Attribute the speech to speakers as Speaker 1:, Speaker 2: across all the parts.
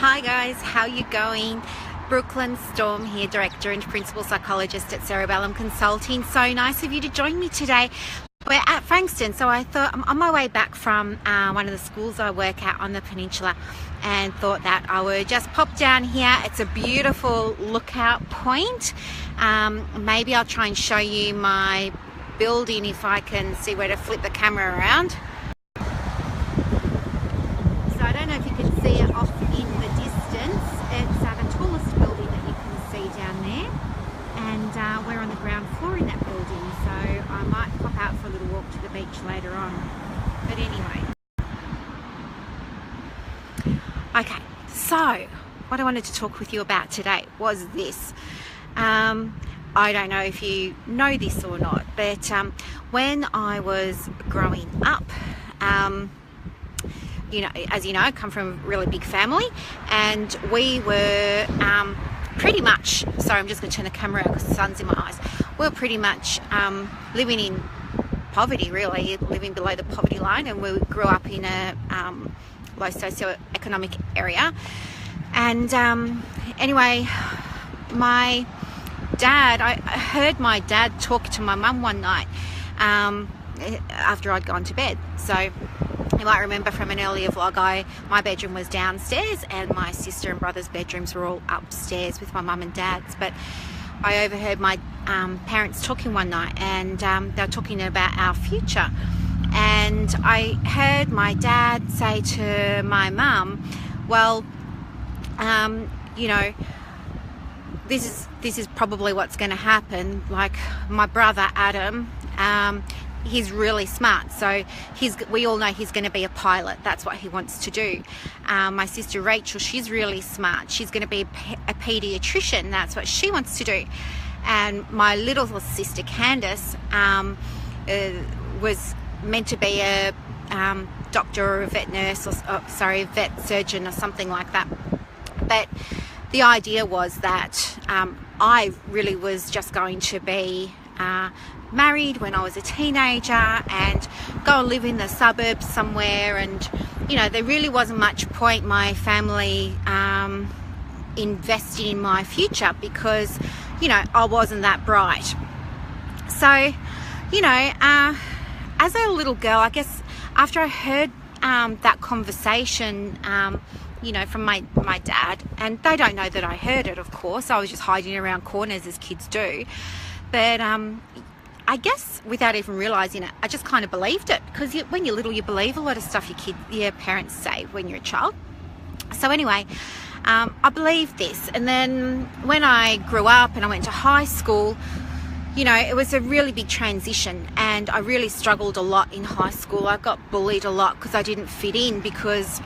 Speaker 1: Hi guys, how you going? Brooklyn Storm here, Director and Principal Psychologist at Cerebellum Consulting. So nice of you to join me today. We're at Frankston, so I thought I'm on my way back from one of the schools I work at on the peninsula, and thought that I would just pop down here. It's a beautiful lookout point. Maybe I'll try and show you my building if I can see where to flip the camera around. So I don't know if you can see it off in the distance. It's the tallest building that you can see down there, and we're on the ground floor in that building, so I might pop out for a little walk to the beach later on. But anyway, okay, so what I wanted to talk with you about today was this. I don't know if you know this or not, but when I was growing up, you know, as you know, I come from a really big family, and we were pretty much, sorry, I'm just going to turn the camera out because the sun's in my eyes. We're pretty much living in poverty, really, living below the poverty line, and we grew up in a low socioeconomic area. And anyway, my dad, I heard my dad talk to my mum one night after I'd gone to bed. So you might remember from an earlier vlog, my bedroom was downstairs and my sister and brother's bedrooms were all upstairs with my mum and dad's. But I overheard my parents talking one night, and they were talking about our future. And I heard my dad say to my mum, well, you know, this is probably what's going to happen. Like, my brother Adam, he's really smart, so we all know he's going to be a pilot. That's what he wants to do. My sister Rachel, she's really smart. She's going to be a pediatrician. That's what she wants to do. And my little sister Candace was meant to be a doctor or a vet nurse, or vet surgeon or something like that. But the idea was that I really was just going to be married when I was a teenager and go and live in the suburbs somewhere. And you know, there really wasn't much point my family investing in my future, because you know, I wasn't that bright. So you know, as a little girl, I guess after I heard that conversation, you know, from my dad, and they don't know that I heard it, of course. I was just hiding around corners as kids do. But I guess without even realizing it, I just kind of believed it, because when you're little, you believe a lot of stuff your parents say when you're a child. So anyway, I believed this. And then when I grew up and I went to high school, you know, it was a really big transition, and I really struggled a lot in high school. I got bullied a lot because I didn't fit in, because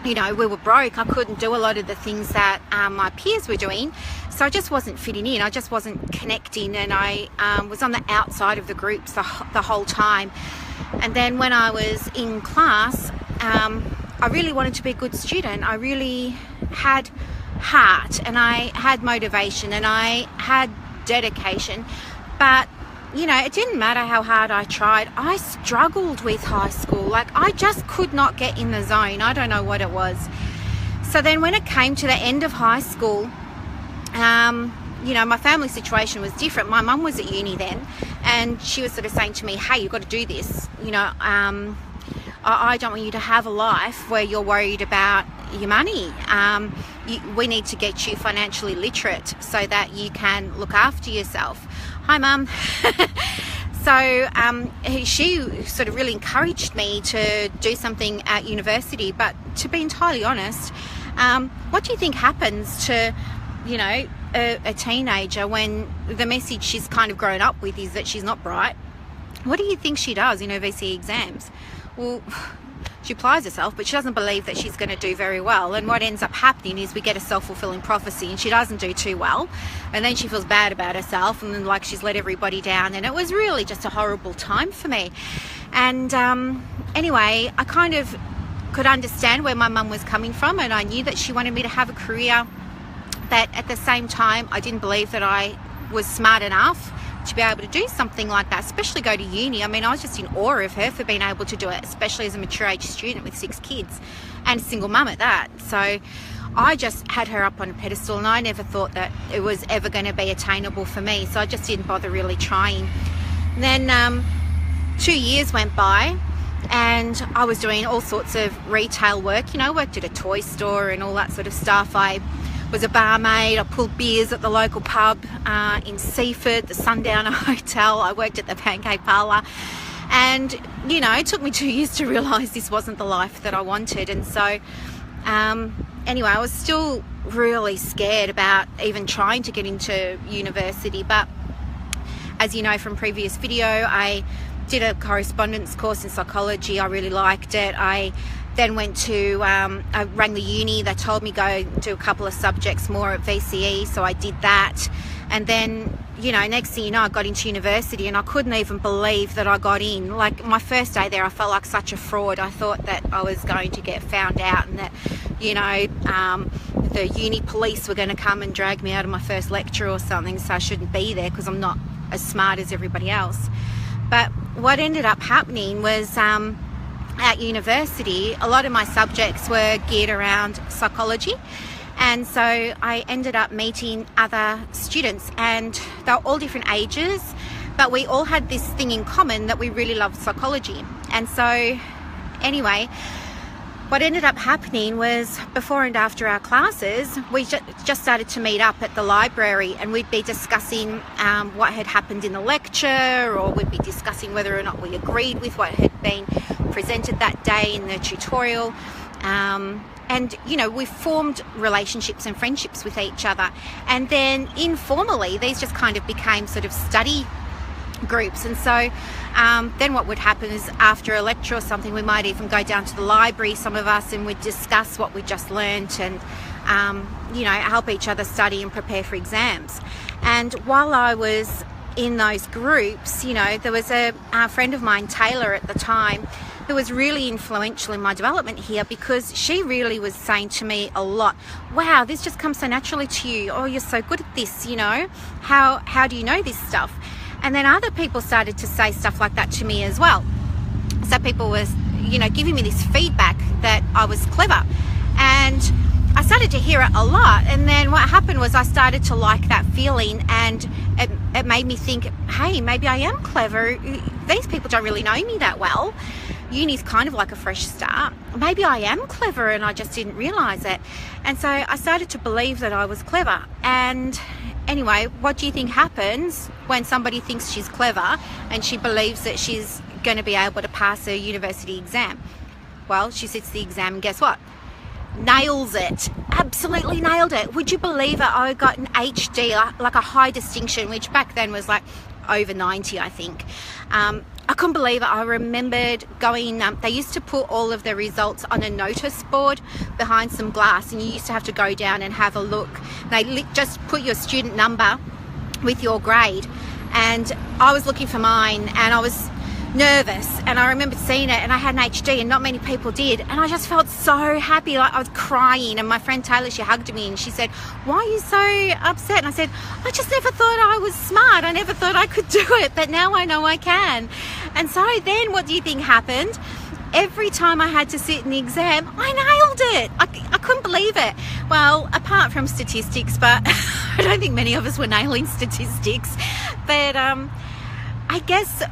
Speaker 1: you know, we were broke. I couldn't do a lot of the things that my peers were doing, so I just wasn't fitting in. I just wasn't connecting, and I was on the outside of the groups the whole time. And then when I was in class, I really wanted to be a good student. I really had heart, and I had motivation, and I had dedication. But you know, it didn't matter how hard I tried. I struggled with high school. Like, I just could not get in the zone. I don't know what it was. So then when it came to the end of high school, you know, my family situation was different. My mum was at uni then, and she was sort of saying to me, hey, you've got to do this. You know, I don't want you to have a life where you're worried about your money. We need to get you financially literate so that you can look after yourself. Hi, Mum. So she sort of really encouraged me to do something at university. But to be entirely honest, what do you think happens to, you know, a teenager when the message she's kind of grown up with is that she's not bright? What do you think she does in her VCE exams? Well, she applies herself, but she doesn't believe that she's going to do very well. And what ends up happening is we get a self-fulfilling prophecy, and she doesn't do too well, and then she feels bad about herself, and then like she's let everybody down. And it was really just a horrible time for me. And anyway, I kind of could understand where my mum was coming from, and I knew that she wanted me to have a career, but at the same time I didn't believe that I was smart enough to be able to do something like that, especially go to uni. I mean, I was just in awe of her for being able to do it, especially as a mature age student with 6 kids and a single mum at that. So I just had her up on a pedestal, and I never thought that it was ever going to be attainable for me, so I just didn't bother really trying. And then 2 years went by, and I was doing all sorts of retail work. You know, I worked at a toy store and all that sort of stuff. I was a barmaid. I pulled beers at the local pub in Seaford, the Sundowner Hotel. I worked at the Pancake Parlour. And, you know, it took me 2 years to realise this wasn't the life that I wanted. And so, anyway, I was still really scared about even trying to get into university. But as you know from previous video, I did a correspondence course in psychology. I really liked it. I then went to, I rang the uni. They told me go do a couple of subjects more at VCE, so I did that. And then, you know, next thing you know, I got into university, and I couldn't even believe that I got in. Like, my first day there, I felt like such a fraud. I thought that I was going to get found out, and that, you know, the uni police were going to come and drag me out of my first lecture or something, so I shouldn't be there because I'm not as smart as everybody else. But what ended up happening was, at university, a lot of my subjects were geared around psychology. And so I ended up meeting other students, and they were all different ages, but we all had this thing in common, that we really loved psychology. And so anyway, what ended up happening was, before and after our classes, we just started to meet up at the library, and we'd be discussing what had happened in the lecture, or we'd be discussing whether or not we agreed with what had been presented that day in the tutorial. And, you know, we formed relationships and friendships with each other. And then informally, these just kind of became sort of study groups. And so then what would happen is, after a lecture or something, we might even go down to the library, some of us, and we'd discuss what we just learnt, and, you know, help each other study and prepare for exams. And while I was in those groups, you know, there was a friend of mine, Taylor, at the time, who was really influential in my development here, because she really was saying to me a lot, wow, this just comes so naturally to you. Oh, you're so good at this, you know. How do you know this stuff? And then other people started to say stuff like that to me as well. So people was, you know, giving me this feedback that I was clever. And I started to hear it a lot. And then what happened was, I started to like that feeling, and it made me think, hey, maybe I am clever. These people don't really know me that well. Uni's kind of like a fresh start. Maybe I am clever and I just didn't realise it. And so I started to believe that I was clever. And anyway, what do you think happens when somebody thinks she's clever and she believes that she's going to be able to pass a university exam? Well, she sits the exam, and guess what? Nails it. Absolutely nailed it. Would you believe it? I got an HD, like a high distinction, which back then was like over 90, I think. I couldn't believe it. I remembered going, they used to put all of the results on a notice board behind some glass, and you used to have to go down and have a look. They just put your student number with your grade, and I was looking for mine, and I was nervous, and I remember seeing it, and I had an HD, and not many people did, and I just felt so happy. Like, I was crying, and my friend Taylor, she hugged me, and she said, why are you so upset? And I said, I just never thought I was smart. I never thought I could do it, but now I know I can. And so then what do you think happened? Every time I had to sit in the exam, I nailed it. I couldn't believe it. Well, apart from statistics, but I don't think many of us were nailing statistics. But I guess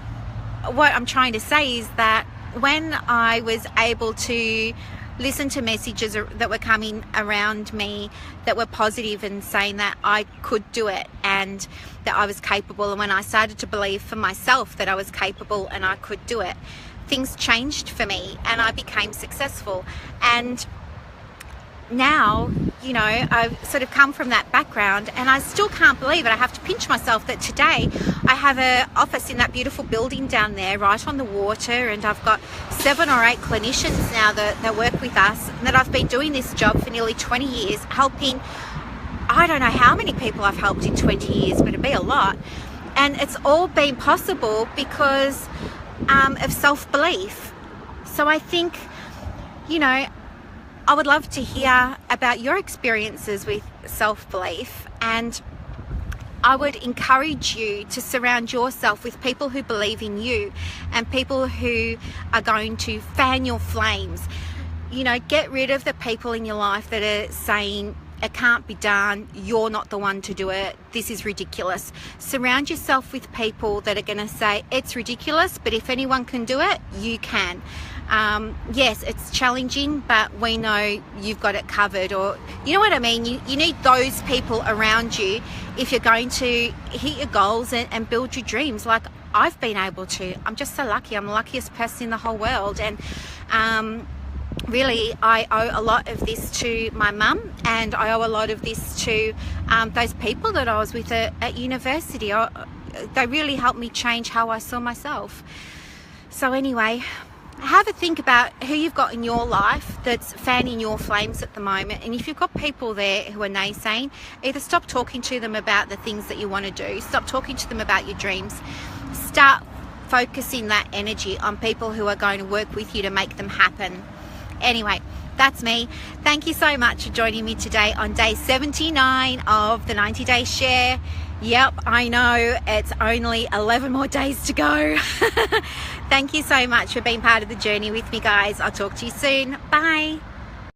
Speaker 1: what I'm trying to say is that when I was able to listen to messages that were coming around me that were positive and saying that I could do it and that I was capable, and when I started to believe for myself that I was capable and I could do it, things changed for me and I became successful. And now, you know, I've sort of come from that background, and I still can't believe it. I have to pinch myself that today I have an office in that beautiful building down there right on the water, and I've got 7 or 8 clinicians now that work with us, and that I've been doing this job for nearly 20 years, helping, I don't know how many people I've helped in 20 years, but it'd be a lot. And it's all been possible because of self-belief. So I think, you know, I would love to hear about your experiences with self-belief, and I would encourage you to surround yourself with people who believe in you and people who are going to fan your flames. you know, get rid of the people in your life that are saying it can't be done, you're not the one to do it, this is ridiculous. Surround yourself with people that are going to say it's ridiculous, but if anyone can do it, you can. Yes, it's challenging, but we know you've got it covered. Or you know what I mean, you need those people around you if you're going to hit your goals and build your dreams like I've been able to. I'm just so lucky. I'm the luckiest person in the whole world. And really, I owe a lot of this to my mum, and I owe a lot of this to those people that I was with at university. They really helped me change how I saw myself. So anyway, have a think about who you've got in your life that's fanning your flames at the moment. And if you've got people there who are naysaying, either stop talking to them about the things that you want to do, stop talking to them about your dreams, start focusing that energy on people who are going to work with you to make them happen. Anyway, that's me. Thank you so much for joining me today on day 79 of the 90-day share. Yep, I know it's only 11 more days to go. Thank you so much for being part of the journey with me, guys. I'll talk to you soon. Bye.